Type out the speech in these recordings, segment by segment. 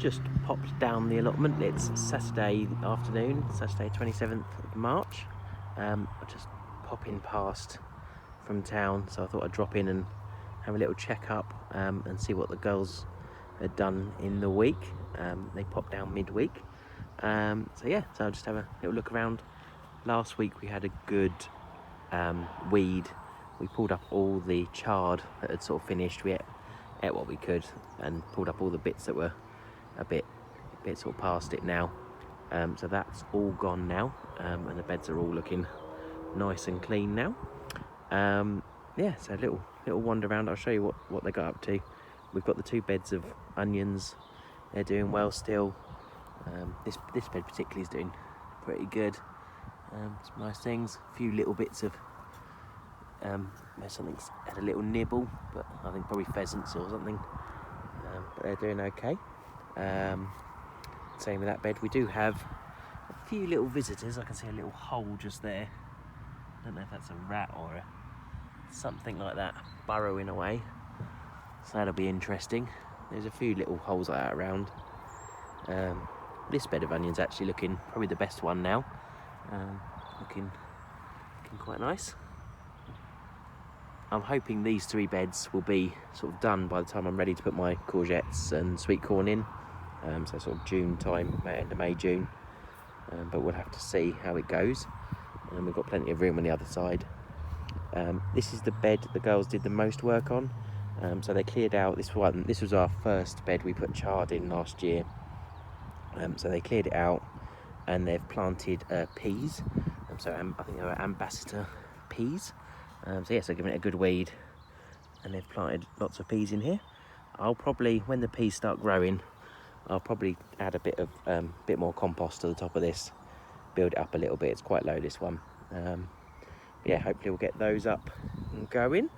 just popped down the allotment. It's Saturday afternoon, Saturday 27th of March. I'm just popping past from town, so I thought I'd drop in and have a little check up and see what the girls had done in the week. They popped down midweek. So I'll just have a little look around. Last week we had a good weed. We pulled up all the chard that had sort of finished. We ate what we could and pulled up all the bits that were a bit sort of past it now. So that's all gone now, and the beds are all looking nice and clean now. So a little wander around. I'll show you what they got up to. We've got the 2 beds of onions. They're doing well still. This bed particularly is doing pretty good. Some nice things. A few little bits of something's had a little nibble, but I think probably pheasants or something. But they're doing okay. Same with that bed. We do have a few little visitors. I can see a little hole just there. I don't know if that's a rat or something like that burrowing away. So that'll be interesting. There's a few little holes like that around. This bed of onions actually looking probably the best one now. Looking quite nice. I'm hoping these 3 beds will be sort of done by the time I'm ready to put my courgettes and sweet corn in. So sort of June time, end of May, June. But we'll have to see how it goes. And we've got plenty of room on the other side. This is the bed the girls did the most work on. So they cleared out this one. This was our first bed we put chard in last year. So they cleared it out and they've planted peas. I think they were ambassador peas. So giving it a good weed, and they've planted lots of peas in here. I'll probably, when the peas start growing, I'll probably add a bit more compost to the top of this, build it up a little bit. It's quite low, this one. Hopefully we'll get those up and going.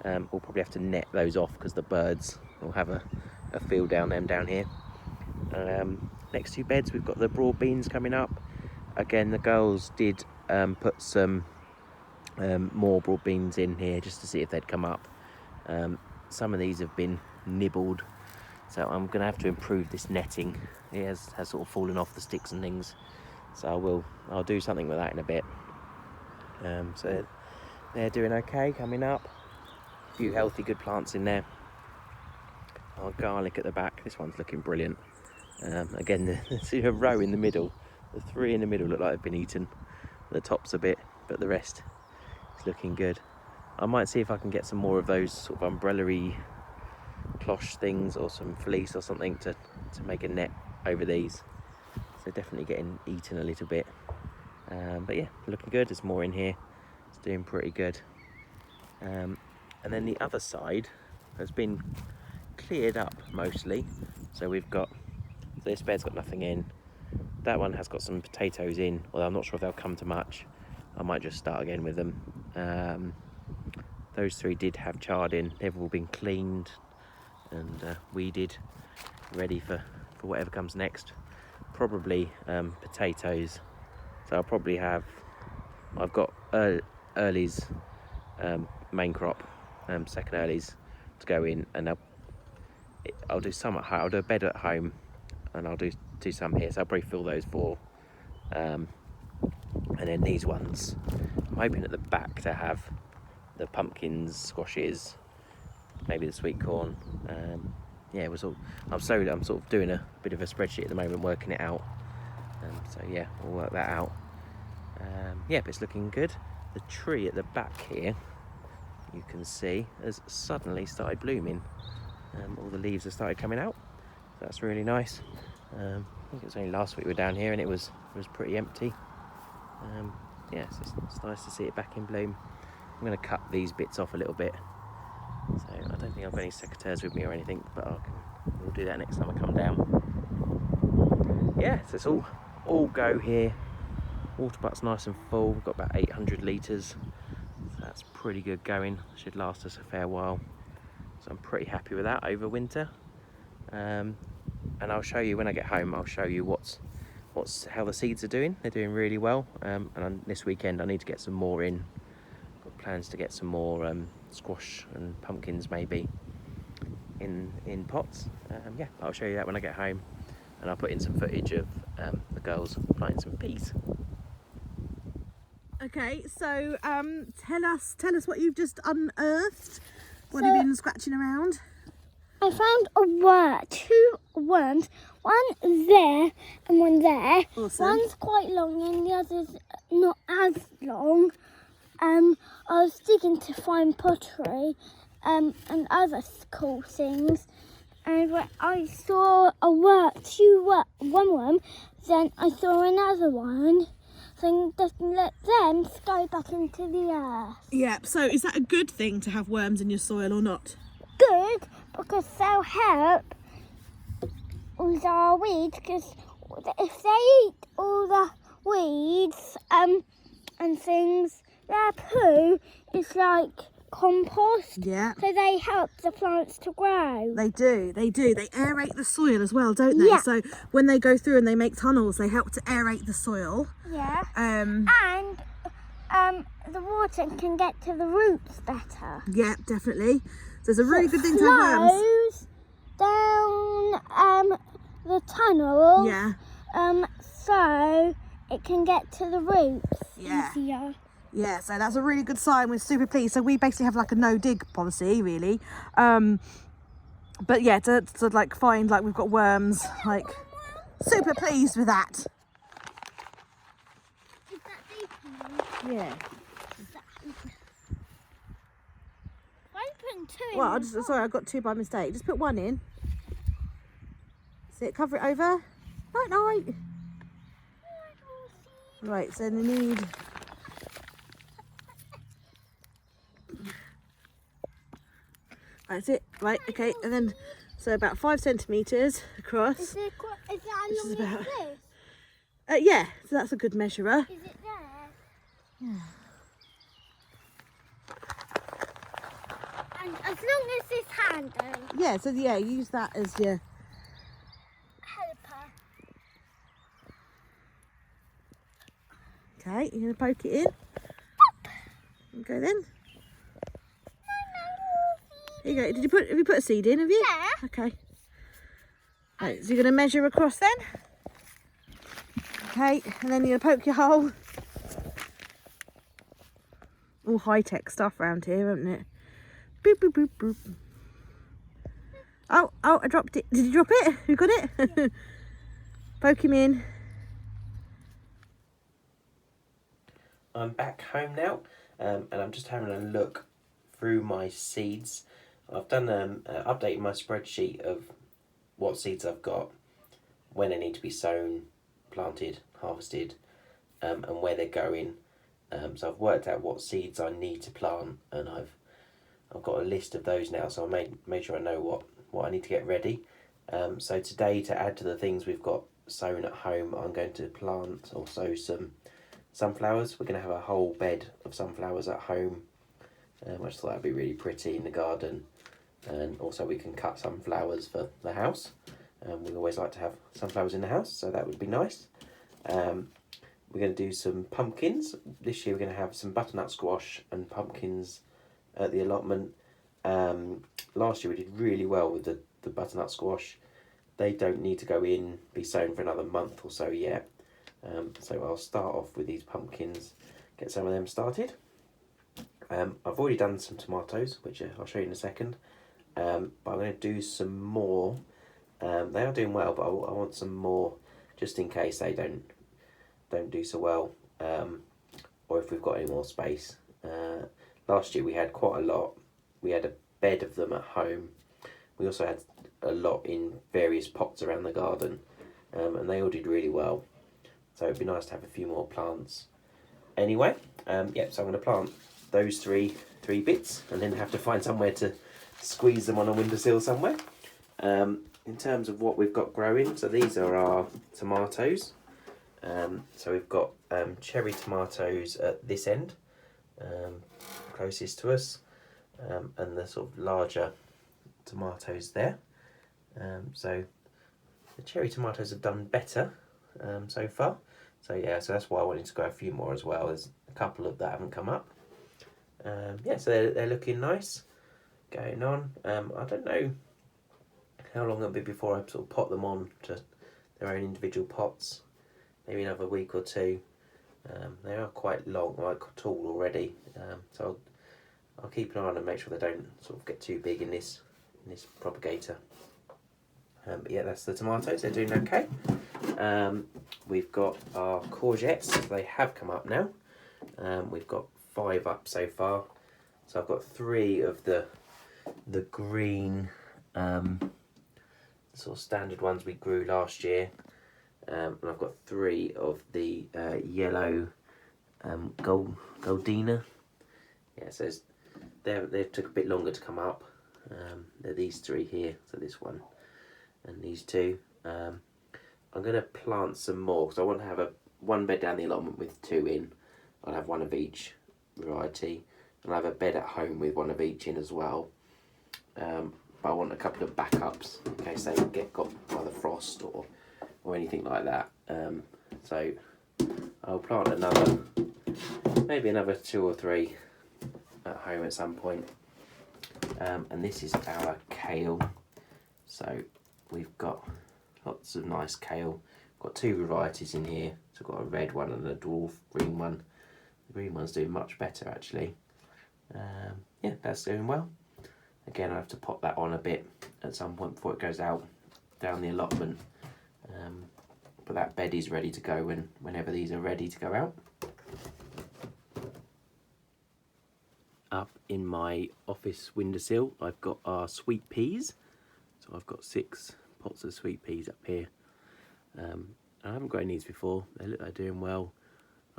We'll probably have to net those off because the birds will have a field down here. Next 2 beds, we've got the broad beans coming up. Again, the girls did put some more broad beans in here just to see if they'd come up. Some of these have been nibbled, so I'm going to have to improve this netting. It has sort of fallen off the sticks and things, so I'll do something with that in a bit. So they're doing okay coming up. A few healthy good plants in there. Our garlic at the back, this one's looking brilliant. Again, there's a row in the middle. The 3 in the middle look like they've been eaten. The tops a bit, but the rest is looking good. I might see if I can get some more of those sort of umbrella-y cloche things or some fleece or something to make a net over these. So definitely getting eaten a little bit. But yeah, looking good. There's more in here. It's doing pretty good. And then the other side has been cleared up mostly. So we've got, this bed's got nothing in. That one has got some potatoes in, although I'm not sure if they'll come to much. I might just start again with them. Those 3 did have chard in. They've all been cleaned and weeded, ready for whatever comes next. Probably potatoes. So I'll probably have, I've got earlies, main crop, second earlies to go in, and I'll do some at home. I'll do a bed at home and I'll do some here, so I'll probably fill those 4. And then these ones, I'm hoping at the back to have the pumpkins, squashes, maybe the sweet corn. I'm sort of doing a bit of a spreadsheet at the moment, working it out. We'll work that out. But it's looking good. The tree at the back here, you can see, has suddenly started blooming. All the leaves have started coming out. So that's really nice. I think it was only last week we were down here and it was pretty empty. It's nice to see it back in bloom. I'm going to cut these bits off a little bit. So I don't think I've got any secateurs with me or anything, but we'll do that next time I come down. So it's all go here. Water butt's nice and full. We've got about 800 litres. So that's pretty good going. Should last us a fair while. So I'm pretty happy with that over winter. And I'll show you when I get home. I'll show you how the seeds are doing. They're doing really well. And this weekend I need to get some more in. Got plans to get some more squash and pumpkins maybe in pots. I'll show you that when I get home. and I'll put in some footage of the girls planting some peas. Okay, so tell us what you've just unearthed. What have you been scratching around? I found two worms, one there and one there. Awesome. One's quite long and the other's not as long. I was digging to find pottery and other cool things, and when I saw one worm, then I saw another one. So just let them go back into the earth. Yeah, so is that a good thing to have worms in your soil or not? Good, because they'll help with our weeds, because if they eat all the weeds and things, their poo is like compost. Yeah. So they help the plants to grow. They do. They aerate the soil as well, don't they? Yeah. So when they go through and they make tunnels, they help to aerate the soil. Yeah. And the water can get to the roots better. yeah, definitely. So it's a really good thing to have worms. Down the tunnel. Yeah. So it can get to the roots easier. Yeah, so that's a really good sign. We're super pleased. So we basically have like a no dig policy, really. But yeah, to like find like we've got worms, like super pleased with that. Is that deep? Yeah. Why are you putting two in? Well, sorry, I got two by mistake. Just put one in. See it, cover it over. Night. Right, so they need. That's it. Right, okay, and then so about 5 centimetres across. Is that Which is as long about- as this? Yeah, so that's a good measurer. Is it there? Yeah. And as long as this handle. Yeah, so yeah, use that as your. Helper. Okay, you're gonna poke it in. Okay then. Here you go. Have you put a seed in? Have you? Yeah. Okay. Right, so you're gonna measure across then. Okay, and then you're gonna poke your hole. All high-tech stuff around here, isn't it? Boop boop boop boop. Oh, I dropped it. Did you drop it? You got it? Yeah. Poke him in. I'm back home now, and I'm just having a look through my seeds. I've done updated my spreadsheet of what seeds I've got, when they need to be sown, planted, harvested, and where they're going. So I've worked out what seeds I need to plant, and I've got a list of those now. So I made sure I know what I need to get ready. So today, to add to the things we've got sown at home, I'm going to plant or sow some sunflowers. We're going to have a whole bed of sunflowers at home. I just thought that'd be really pretty in the garden, and also we can cut sunflowers for the house. We always like to have sunflowers in the house, so that would be nice. We're going to do some pumpkins. This year we're going to have some butternut squash and pumpkins at the allotment. Last year we did really well with the butternut squash. They don't need to go in, be sown for another month or so yet. So I'll start off with these pumpkins, get some of them started. I've already done some tomatoes, which I'll show you in a second. But I'm going to do some more. They are doing well, but I want some more just in case they don't do so well, or if we've got any more space. Last year we had quite a lot. We had a bed of them at home. We also had a lot in various pots around the garden, and they all did really well. So it'd be nice to have a few more plants. Anyway, so I'm going to plant those three bits, and then have to find somewhere to squeeze them on a windowsill somewhere. In terms of what we've got growing, so these are our tomatoes. So we've got cherry tomatoes at this end, closest to us, and the sort of larger tomatoes there. So the cherry tomatoes have done better so far. So yeah, so that's why I wanted to grow a few more as well. There's a couple of that haven't come up. So they're looking nice, going on. I don't know how long it'll be before I sort of pot them on to their own individual pots, maybe another week or two. They are quite long, quite tall already, so I'll keep an eye on them, make sure they don't sort of get too big in this propagator. But yeah, that's the tomatoes, they're doing okay. We've got our courgettes, they have come up now. We've got 5 up so far. So I've got 3 of the green sort of standard ones we grew last year. And I've got 3 of the yellow Goldina. Yeah, so they took a bit longer to come up. They're these 3 here, so this one and these 2. I'm going to plant some more because I want to have one bed down the allotment with 2 in. I'll have 1 of each variety, and I'll have a bed at home with 1 of each in as well. But I want a couple of backups in case they get got by the frost or anything like that. So I'll plant maybe another 2 or 3 at home at some point. And this is our kale. So we've got lots of nice kale. Got 2 varieties in here. So I've got a red one and a dwarf green one. The green one's doing much better actually. Yeah, that's doing well. Again, I have to pop that on a bit at some point before it goes out down the allotment. But that bed is ready to go whenever these are ready to go out. Up in my office windowsill, I've got our sweet peas. So I've got 6 pots of sweet peas up here. I haven't grown these before. They look like they're doing well.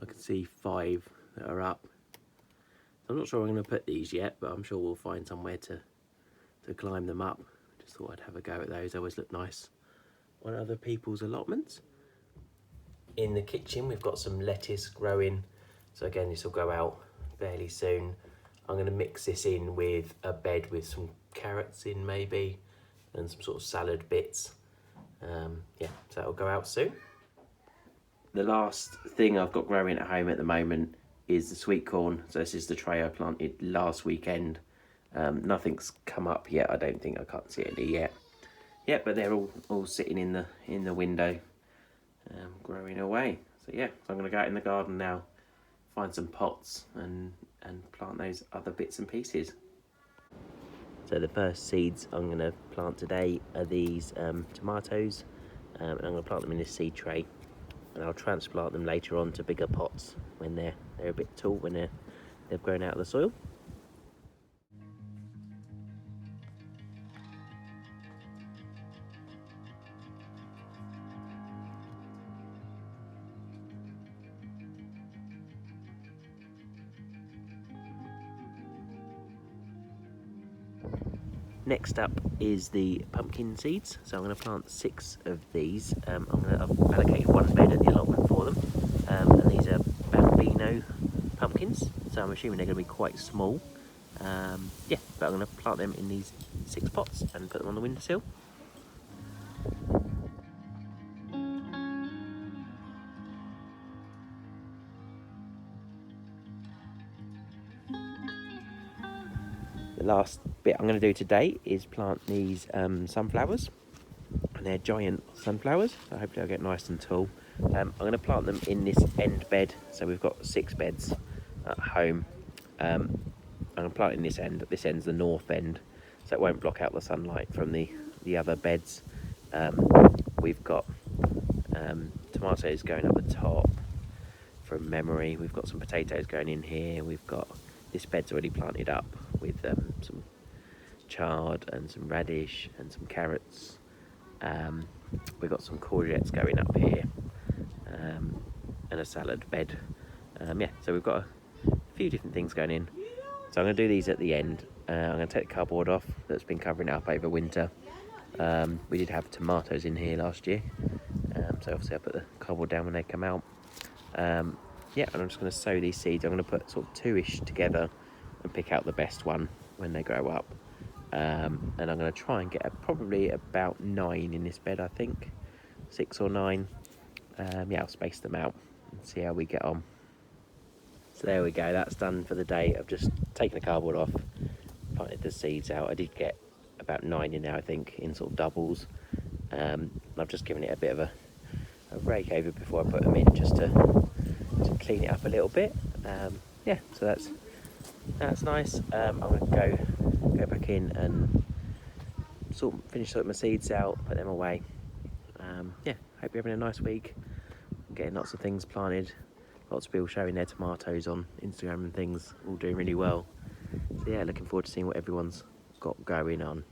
I can see 5 that are up. I'm not sure I'm going to put these yet, but I'm sure we'll find somewhere to climb them up. Just thought I'd have a go at those. They always look nice on other people's allotments. In the kitchen, we've got some lettuce growing. So again, this will go out fairly soon. I'm going to mix this in with a bed with some carrots in maybe, and some sort of salad bits. Yeah, so that'll go out soon. The last thing I've got growing at home at the moment is the sweet corn. So this is the tray I planted last weekend. Nothing's come up yet, I don't think. I can't see any yet. Yeah, but they're all sitting in the window, growing away. So yeah, so I'm going to go out in the garden now, find some pots and plant those other bits and pieces. So the first seeds I'm going to plant today are these tomatoes, and I'm going to plant them in this seed tray, and I'll transplant them later on to bigger pots when they're a bit tall, when they've grown out of the soil. Next up is the pumpkin seeds. So I'm going to plant 6 of these. I've allocated 1 bed at the allotment for them. And these are bambino pumpkins. So I'm assuming they're going to be quite small. Yeah, but I'm going to plant them in these 6 pots and put them on the windowsill. The last bit I'm going to do today is plant these sunflowers, and they're giant sunflowers, so hopefully I'll get nice and tall. I'm going to plant them in this end bed, so we've got 6 beds at home. I'm going to plant in this end. This end's the north end, so it won't block out the sunlight from the other beds. We've got tomatoes going up the top from memory. We've got some potatoes going in here. We've got this bed's already planted up with some chard and some radish and some carrots. We've got some courgettes going up here, and a salad bed. Yeah, so we've got a few different things going in. So I'm going to do these at the end. I'm going to take the cardboard off that's been covering it up over winter. We did have tomatoes in here last year, so obviously I put the cardboard down when they come out. Yeah, and I'm just going to sow these seeds. I'm going to put sort of 2-ish together and pick out the best one when they grow up. And I'm going to try and get probably about 9 in this bed, I think. 6 or 9. Yeah, I'll space them out and see how we get on. So there we go, that's done for the day. I've just taken the cardboard off, planted the seeds out. I did get about 9 in there, I think, in sort of doubles. I've just given it a bit of a a rake over before I put them in, just to clean it up a little bit. Yeah, so that's nice. I'm gonna go back in and finish sorting my seeds out, put them away. Yeah, hope you're having a nice week. I'm getting lots of things planted, lots of people showing their tomatoes on Instagram and things, all doing really well. So yeah, looking forward to seeing what everyone's got going on.